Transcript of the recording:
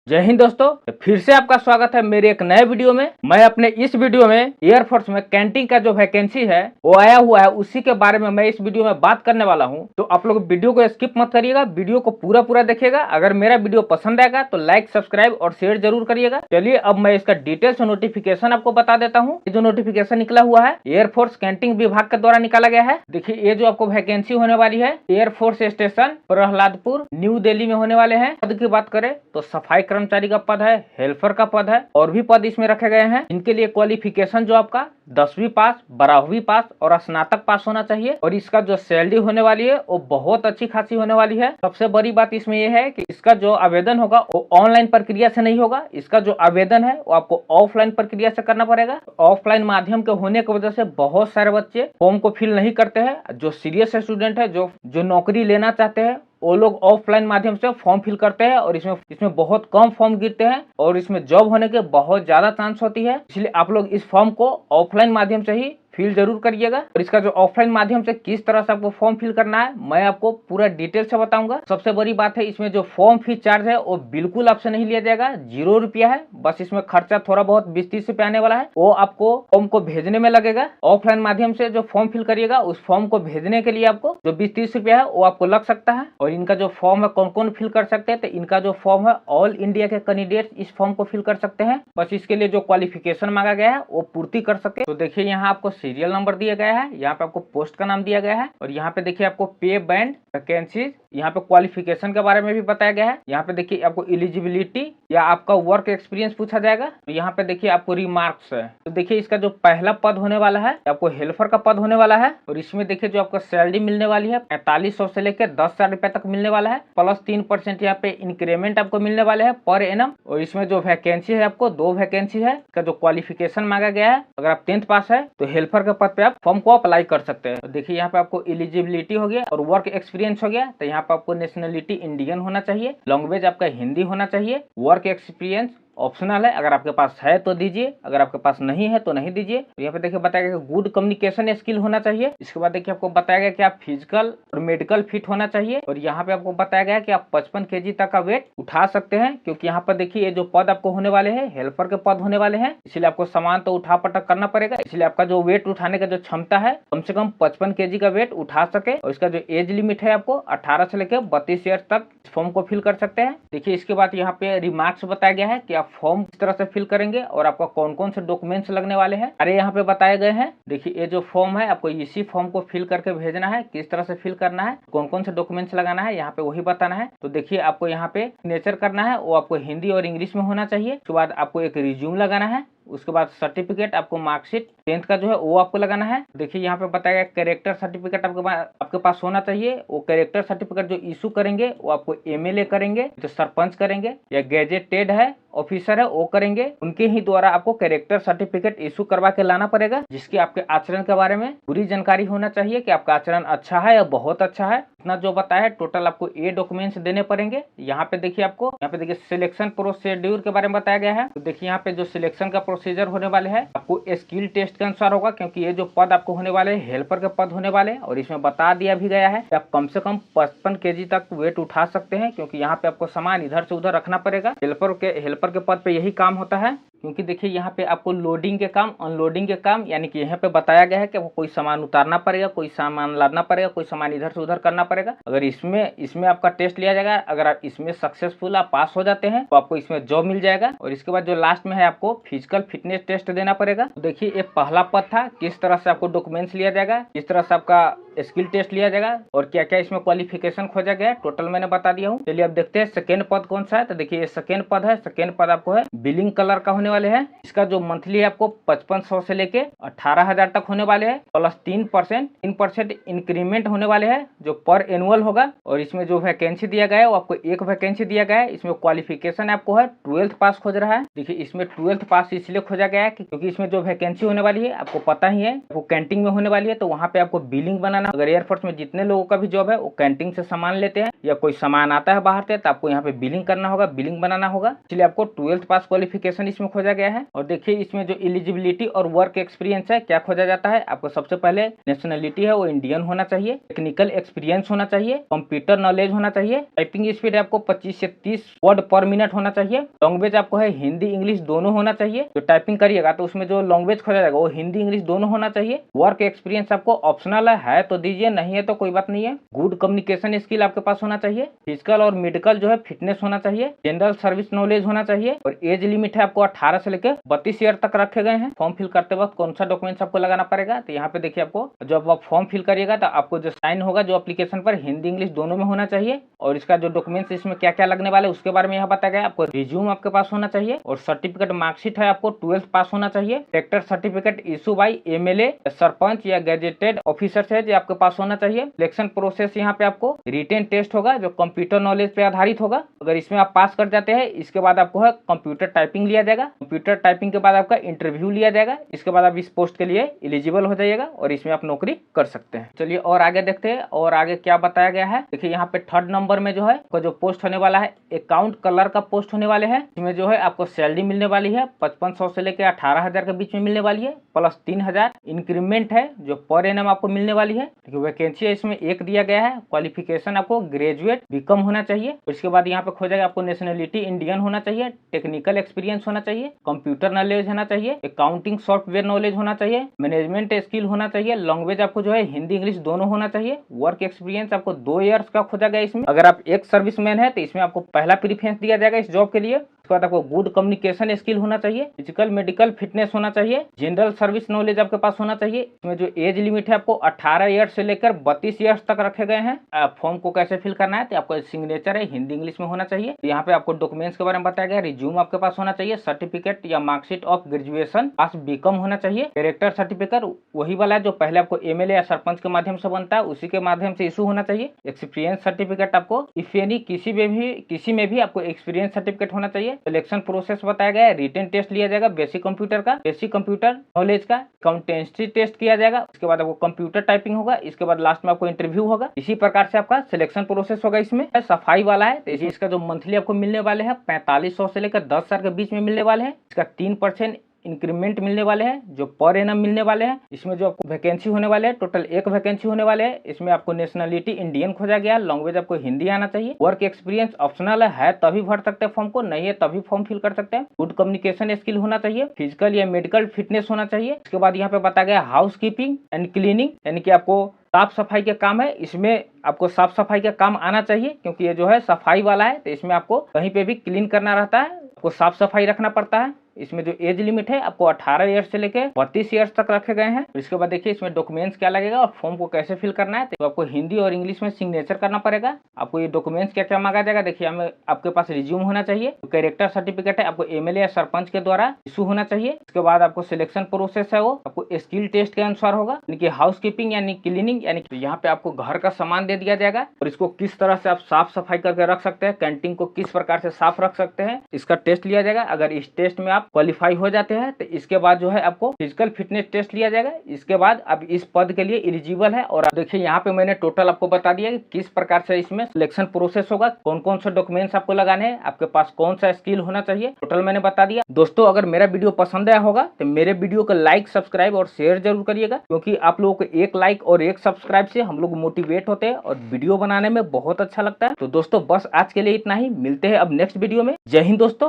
जय हिंद दोस्तों, फिर से आपका स्वागत है मेरे एक नए वीडियो में। मैं अपने इस वीडियो में एयरफोर्स में कैंटीन का जो वैकेंसी है वो आया हुआ है, उसी के बारे में मैं इस वीडियो में बात करने वाला हूं। तो आप लोग वीडियो को स्किप मत करिएगा, वीडियो को पूरा देखिएगा। अगर मेरा वीडियो पसंद आएगा तो लाइक, सब्सक्राइब और शेयर जरूर करिएगा। चलिए अब मैं इसका डिटेल्स नोटिफिकेशन आपको बता देता हूँ। जो नोटिफिकेशन निकला हुआ है एयरफोर्स कैंटीन विभाग के द्वारा निकाला गया है। देखिए ये जो आपको वैकेंसी होने वाली है air force station Prahladpur new Delhi में होने वाले हैं। पद की बात करें तो सफाई कर्मचारी का पद है, हेल्पर का पद है और भी पद इसमें रखे गए हैं। इनके लिए क्वालिफिकेशन जो आपका 10वीं पास, 12वीं पास और स्नातक पास होना चाहिए। और इसका जो सैलरी होने वाली है वो बहुत अच्छी खासी होने वाली है। सबसे बड़ी बात इसमें यह है कि इसका जो आवेदन होगा वो ऑनलाइन प्रक्रिया से नहीं होगा। इसका जो आवेदन है वो आपको ऑफलाइन प्रक्रिया से करना पड़ेगा। ऑफलाइन माध्यम के होने की वजह से बहुत सारे बच्चे फॉर्म को फिल नहीं करते हैं। जो सीरियस स्टूडेंट है, जो नौकरी लेना चाहते हैं, वो लोग ऑफलाइन माध्यम से फॉर्म फिल करते हैं और इसमें बहुत कम फॉर्म गिरते हैं और इसमें जॉब होने के बहुत ज्यादा चांस होती है। इसलिए आप लोग इस फॉर्म को ऑफलाइन माध्यम से ही फिल जरूर करिएगा। और इसका जो ऑफलाइन माध्यम से किस तरह से आपको फॉर्म फिल करना है मैं आपको पूरा डिटेल से बताऊंगा। सबसे बड़ी बात है इसमें जो फॉर्म फी चार्ज है वो बिल्कुल आपसे नहीं लिया जाएगा, 0 रुपया है। बस इसमें खर्चा थोड़ा बहुत 20-30 रुपया आने वाला है, वो आपको फॉर्म को भेजने में लगेगा। ऑफलाइन माध्यम से जो फॉर्म फिल करिएगा उस फॉर्म को भेजने के लिए आपको जो 20-30 रुपया है वो आपको लग सकता है। और इनका जो फॉर्म है कौन कौन फिल कर सकते हैं, तो इनका जो फॉर्म है ऑल इंडिया के कैंडिडेट इस फॉर्म को फिल कर सकते हैं। बस इसके लिए जो क्वालिफिकेशन मांगा गया है वो पूर्ति कर सके। तो देखिए यहाँ आपको सीरियल नंबर दिया गया है, यहाँ पे आपको पोस्ट का नाम दिया गया है और यहाँ पे देखिए आपको पे बैंड, वैकेंसीज, यहाँ पे क्वालिफिकेशन के बारे में भी बताया गया है। यहाँ पे देखिए आपको एलिजिबिलिटी या आपका वर्क एक्सपीरियंस पूछा जाएगा। तो यहाँ पे देखिए आपको रिमार्क्स है। तो देखिए इसका जो पहला पद होने वाला है आपको हेल्पर का पद होने वाला है और इसमें देखिए जो आपको सैलरी मिलने वाली है 4500 से लेकर 10,000 रुपए तक मिलने वाला है, प्लस 3% यहाँ पे इंक्रीमेंट आपको मिलने वाले हैं पर एनम। और इसमें जो वैकेंसी है आपको 2 वैकेंसी है। इसका जो क्वालिफिकेशन मांगा गया है, अगर आप 10th पास है तो हेल्पर के पद पे आप फॉर्म को अप्लाई कर सकते हैं। तो देखिए यहाँ पे आपको एलिजिबिलिटी हो गया और वर्क एक्सपीरियंस हो गया। तो यहाँ पे आपको नेशनलिटी इंडियन होना चाहिए, लैंग्वेज आपका हिंदी होना चाहिए, वर्क एक्सपीरियंस ऑप्शनल है, अगर आपके पास है तो दीजिए, अगर आपके पास नहीं है तो नहीं दीजिए। तो यहाँ पे देखिए बताया गया गुड कम्युनिकेशन स्किल होना चाहिए। इसके बाद देखिए आपको बताया गया कि आप फिजिकल और मेडिकल फिट होना चाहिए। और यहाँ पे आपको बताया गया कि आप 55 kg तक का वेट उठा सकते हैं, क्योंकि यहाँ पर देखिए ये जो पद आपको होने वाले हैं हेल्पर के पद होने वाले हैं, इसलिए आपको सामान तो उठा पटक करना पड़ेगा। इसलिए आपका जो वेट उठाने का जो क्षमता है कम से कम 55 kg का वेट उठा सके। और इसका जो एज लिमिट है आपको 18 से लेकर 32 ईयर तक फॉर्म को फिल कर सकते हैं। देखिए इसके बाद यहाँ पे रिमार्क्स बताया गया है कि आप फॉर्म किस तरह से फिल करेंगे और आपका कौन कौन से डॉक्यूमेंट्स लगने वाले हैं, अरे यहाँ पे बताए गए हैं। देखिए ये जो फॉर्म है आपको इसी फॉर्म को फिल करके भेजना है, किस तरह से फिल करना है, कौन कौन से डॉक्यूमेंट्स लगाना है, यहाँ पे वही बताना है। तो देखिए आपको यहाँ पे सिग्नेचर करना है, वो आपको हिंदी और इंग्लिश में होना चाहिए। उसके बाद आपको एक रिज्यूम लगाना है, उसके बाद सर्टिफिकेट आपको मार्कशीट 10th का जो है वो आपको लगाना है। देखिए यहाँ पे बताया गया कैरेक्टर सर्टिफिकेट आपके पास होना चाहिए। वो कैरेक्टर सर्टिफिकेट जो इशू करेंगे वो आपको एमएलए करेंगे, जो सरपंच करेंगे या गैजेटेड है ऑफिसर है वो करेंगे, उनके ही द्वारा आपको कैरेक्टर सर्टिफिकेट इशू करवा के लाना पड़ेगा, जिसकी आपके आचरण के बारे में पूरी जानकारी होना चाहिए कि आपका आचरण अच्छा है या बहुत अच्छा है। इतना जो बताया है टोटल आपको ये डॉक्यूमेंट्स देने पड़ेंगे। यहाँ पे देखिए आपको यहाँ पे देखिए सिलेक्शन प्रोसीड्यूर के बारे में बताया गया है। तो देखिए यहाँ पे जो सिलेक्शन का प्रोसीजर होने वाले है आपको स्किल टेस्ट के अनुसार होगा, क्योंकि ये जो पद आपको होने वाले हैं हेल्पर के पद होने वाले हैं। और इसमें बता दिया भी गया है कि आप कम से कम 55 kg तक वेट उठा सकते हैं, क्योंकि यहाँ पे आपको सामान इधर से उधर रखना पड़ेगा। हेल्पर के पद पे यही काम होता है, क्योंकि देखिए यहाँ पे आपको लोडिंग के काम, अनलोडिंग के काम, यानी कि यहाँ पे बताया गया है कि आपको कोई सामान उतारना पड़ेगा, कोई सामान लादना पड़ेगा, कोई सामान इधर से उधर करना पड़ेगा। अगर इसमें आपका टेस्ट लिया जाएगा, अगर आप इसमें सक्सेसफुल आप पास हो जाते हैं तो आपको इसमें जॉब मिल जाएगा। और इसके बाद जो लास्ट में है आपको फिजिकल फिटनेस टेस्ट देना पड़ेगा। तो देखिए ये पहला पद था, किस तरह से आपको डॉक्यूमेंट्स लिया जाएगा, किस तरह से आपका स्किल टेस्ट लिया जाएगा और क्या क्या इसमें क्वालिफिकेशन खोजा गया है, टोटल मैंने बता दिया हूँ। चलिए अब देखते हैं सेकेंड पद कौन सा है। तो देखिए ये सेकेंड पद है, सेकेंड पद आपको है बिलिंग कलर का होने वाले हैं। इसका जो मंथली है आपको 5500 से लेके 18,000 तक होने वाले हैं, प्लस 3% इंक्रीमेंट होने वाले हैं जो पर एनुअल होगा। और इसमें जो वैकेंसी दिया गया है वो आपको एक वैकेंसी दिया गया है। इसमें क्वालिफिकेशन आपको है 12th पास खोज रहा है। देखिए इसमें 12th पास इसलिए खोजा गया है क्योंकि इसमें जो वैकेंसी होने वाली है आपको पता ही है वो कैंटीन में होने वाली है, तो वहाँ पे आपको बिलिंग बनाना। अगर एयरफोर्स में जितने लोगों का भी जॉब है वो कैंटीन से सामान लेते हैं या कोई सामान आता है बाहर से, तो आपको यहाँ पे बिलिंग करना होगा, बिलिंग बनाना होगा। इसलिए आपको 12th पास क्वालिफिकेशन इसमें खोजा गया है। और देखिए इसमें जो एलिजिबिलिटी और वर्क एक्सपीरियंस है क्या खोजा जाता है, आपको सबसे पहले नेशनलिटी है वो इंडियन होना चाहिए, टेक्निकल एक्सपीरियंस होना चाहिए, कंप्यूटर नॉलेज होना चाहिए, टाइपिंग स्पीड आपको 25 से 30 वर्ड पर मिनट होना चाहिए, लैंग्वेज आपको है हिंदी इंग्लिश दोनों होना चाहिए। जो टाइपिंग करिएगा तो उसमें जो लैंग्वेज खोजा जाएगा वो हिंदी इंग्लिश दोनों होना चाहिए। वर्क एक्सपीरियंस आपको ऑप्शनल है तो दीजिए, नहीं है तो कोई बात नहीं है। गुड कम्युनिकेशन स्किल आपके पास होना चाहिए, फिजिकल और मेडिकल जो है फिटनेस होना चाहिए, जनरल सर्विस नॉलेज होना चाहिए। और एज लिमिट है आपको 18 से लेकर 32 ईयर तक रखे गए हैं। फॉर्म फिल करते वक्त कौन सा डॉक्यूमेंट्स आपको लगाना पड़ेगा, तो यहाँ पे देखिए आपको जब आप फॉर्म फिल करिएगा तो आपको जो साइन होगा जो एप्लीकेशन पर हिंदी इंग्लिश दोनों में होना चाहिए। और इसका जो डॉक्यूमेंट्स इसमें क्या क्या लगने वाले उसके बारे में यहाँ बताया गया। आपको रिज्यूम आपके पास होना चाहिए और सर्टिफिकेट मार्कशीट है आपको 12th पास होना चाहिए। Tractor certificate issue by MLA sarpanch या गैजेटेड ऑफिसर है जो आपके पास होना चाहिए। सिलेक्शन प्रोसेस यहाँ पे आपको रिटेन टेस्ट होगा जो कंप्यूटर नॉलेज पे आधारित होगा। अगर इसमें आप पास कर जाते हैं इसके बाद आपको है कंप्यूटर टाइपिंग लिया जाएगा। कंप्यूटर टाइपिंग के बाद आपका इंटरव्यू लिया जाएगा। इसके बाद आप इस पोस्ट के लिए एलिजिबल हो जाइएगा और इसमें आप नौकरी कर सकते हैं। चलिए और आगे देखते हैं और आगे क्या बताया गया है। देखिए यहाँ पे 3rd नंबर में जो है जो पोस्ट होने वाला है अकाउंट कलर का पोस्ट होने वाले है। इसमें जो है आपको सैलरी मिलने वाली है 5500 से लेकर 18,000 के बीच में मिलने वाली है, प्लस 3000 इंक्रीमेंट है जो पर एनम आपको मिलने वाली है। वैकेंसी है इसमें एक दिया गया है। क्वालिफिकेशन आपको ग्रेजुएट बीकॉम होना चाहिए। इसके बाद यहाँ पे खोजेगा आपको नेशनलिटी इंडियन होना चाहिए, टेक्निकल एक्सपीरियंस होना चाहिए, कंप्यूटर नॉलेज होना चाहिए, अकाउंटिंग सॉफ्टवेयर नॉलेज होना चाहिए, मैनेजमेंट स्किल होना चाहिए, लैंग्वेज आपको जो है हिंदी इंग्लिश दोनों होना चाहिए। वर्क एक्सपीरियंस आपको 2 ईयर्स का खोजा गया इसमें। अगर आप एक सर्विसमैन है तो इसमें आपको पहला प्रीफरेंस दिया जाएगा इस जॉब के लिए। उसके बाद आपको गुड कम्युनिकेशन स्किल होना चाहिए, फिजिकल मेडिकल फिटनेस होना चाहिए, जनरल सर्विस नॉलेज आपके पास होना चाहिए। इसमें जो एज लिमिट है आपको 18 ईयर से लेकर 32 ईयर्स तक रखे गए हैं। फॉर्म को कैसे फिल करना है तो आपको सिग्नेचर है हिंदी इंग्लिश में होना चाहिए। यहाँ पे आपको डॉक्यूमेंट्स के बारे में बताया गया। रिज्यूम आपके पास होना चाहिए, सर्टिफिकेट या marksheet of graduation pass BCom होना चाहिए, कैरेक्टर सर्टिफिकेट वही वाला है जो पहले आपको एमएलए या सरपंच के माध्यम से बनता है उसी के माध्यम से इशू होना चाहिए। एक्सपीरियंस सर्टिफिकेट आपको इफ एनी किसी में भी आपको एक्सपीरियंस सर्टिफिकेट होना चाहिए। सिलेक्शन प्रोसेस बताया गया है। रिटन टेस्ट लिया जाएगा बेसिक कंप्यूटर नॉलेज का, अकाउंटेंसी टेस्ट किया जाएगा। उसके बाद आपको कंप्यूटर टाइपिंग होगा। इसके बाद लास्ट में आपको इंटरव्यू होगा। इसी प्रकार से आपका सिलेक्शन प्रोसेस होगा। इसमें सफाई वाला है तो इसका जो मंथली आपको मिलने वाले हैं 4500 से लेकर 10,000 के बीच में मिलने वाले हैं। इसका 3% इंक्रीमेंट मिलने वाले हैं जो पर एनम मिलने वाले हैं। इसमें जो आपको वैकेंसी होने वाले हैं टोटल 1 वैकेंसी होने वाले हैं। इसमें आपको नेशनलिटी इंडियन खोजा गया, लैंग्वेज आपको हिंदी आना चाहिए, वर्क एक्सपीरियंस ऑप्शनल है तभी भर सकते हैं फॉर्म को, नहीं है तभी फॉर्म फिल कर सकते हैं। गुड कम्युनिकेशन स्किल होना चाहिए, फिजिकल या मेडिकल फिटनेस होना चाहिए। इसके बाद यहाँ पे बताया गया हाउस कीपिंग एंड क्लीनिंग, यानी कि आपको साफ सफाई का काम है। इसमें आपको साफ सफाई का काम आना चाहिए क्योंकि ये जो है सफाई वाला है तो इसमें आपको कहीं पे भी क्लीन करना रहता है, आपको साफ सफाई रखना पड़ता है। इसमें जो एज लिमिट है आपको 18 ईयर्स से लेकर 32 ईयर्स तक रखे गए हैं। इसके बाद देखिए इसमें डॉक्यूमेंट्स क्या लगेगा और फॉर्म को कैसे फिल करना है। तो आपको हिंदी और इंग्लिश में सिग्नेचर करना पड़ेगा। आपको ये डॉक्यूमेंट्स क्या क्या मांगा जाएगा, देखिए हमें आपके पास रिज्यूम होना चाहिए, कैरेक्टर सर्टिफिकेट है आपको एमएलए या सरपंच के द्वारा इशू होना चाहिए। इसके बाद आपको सिलेक्शन प्रोसेस है वो आपको स्किल टेस्ट के अनुसार होगा, यानी कि हाउस कीपिंग यानी क्लीनिंग, यानी कि यहाँ पे आपको घर का सामान दे दिया जाएगा और इसको किस तरह से आप साफ सफाई करके रख सकते हैं, कैंटीन को किस प्रकार से साफ रख सकते हैं, इसका टेस्ट लिया जाएगा। अगर इस टेस्ट में आप क्वालिफाई हो जाते हैं तो इसके बाद जो है आपको फिजिकल फिटनेस टेस्ट लिया जाएगा। इसके बाद आप इस पद के लिए एलिजिबल है। और देखिए यहाँ पे मैंने टोटल आपको बता दिया कि किस प्रकार से इसमें सिलेक्शन प्रोसेस होगा, कौन कौन से डॉक्यूमेंट्स आपको लगाने हैं, आपके पास कौन सा स्किल होना चाहिए, टोटल मैंने बता दिया। दोस्तों अगर मेरा वीडियो पसंद आया होगा तो मेरे वीडियो को लाइक सब्सक्राइब और शेयर जरूर करिएगा, क्योंकि आप लोगों को एक लाइक और एक सब्सक्राइब से हम लोग मोटिवेट होते हैं और वीडियो बनाने में बहुत अच्छा लगता है। तो दोस्तों बस आज के लिए इतना ही, मिलते हैं अब नेक्स्ट वीडियो में। जय हिंद दोस्तों।